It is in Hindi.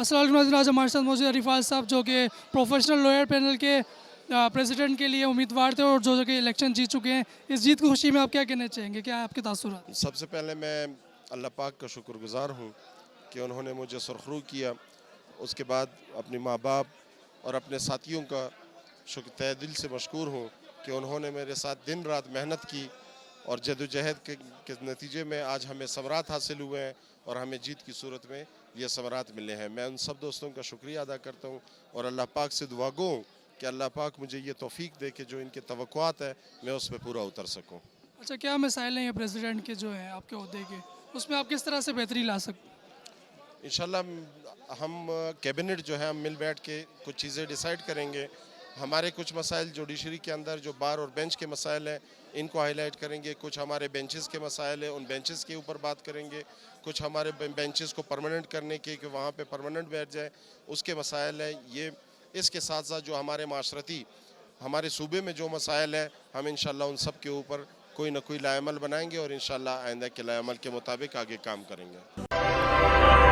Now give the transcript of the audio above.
अस्सलाम वालेकुम। आज हमारे साथ मौजूद रिफात साहब जो कि प्रोफेशनल लॉयर पैनल के प्रेसिडेंट के लिए उम्मीदवार थे और जो कि इलेक्शन जीत चुके हैं। इस जीत की खुशी में आप क्या कहना चाहेंगे, क्या आपके तासुरात? सबसे पहले मैं अल्लाह पाक का शुक्रगुज़ार हूँ कि उन्होंने मुझे सुरखरू किया। उसके बाद अपने माँ बाप और अपने साथियों का तहे दिल से मशकूर हूँ कि उन्होंने मेरे साथ दिन रात मेहनत की और जदोजहद के नतीजे में आज हमें समरात हासिल हुए हैं और हमें जीत की सूरत में ये समरात मिले हैं। मैं उन सब दोस्तों का शुक्रिया अदा करता हूँ और अल्लाह पाक से दुआ गो हूँ कि अल्लाह पाक मुझे ये तौफीक दे कि जो इनके तवक्कुआत है मैं उस पर पूरा उतर सकूँ। अच्छा, क्या मसाइल हैं ये प्रेसिडेंट के जो हैं आपके ओहदे के, उसमें आप किस तरह से बेहतरी ला सकते? इंशाल्लाह हम कैबिनेट जो है हम मिल बैठ के कुछ चीज़ें डिसाइड करेंगे। हमारे कुछ मसाइल जुडिशरी के अंदर जो बार और बेंच के मसाइल हैं इनको हाईलाइट करेंगे। कुछ हमारे बेंचेस के मसाइल हैं, उन बेंचेस के ऊपर बात करेंगे। कुछ हमारे बेंचेस को परमानेंट करने के कि वहाँ पे परमानेंट बैठ जाए उसके मसाइल हैं। ये इसके साथ साथ जो हमारे माशरती हमारे सूबे में जो मसाइल हैं हम इंशाल्लाह उन सब के ऊपर कोई ना कोई लाएमल बनाएंगे और इंशाल्लाह आइंदा के लाएमल के मुताबिक आगे काम करेंगे।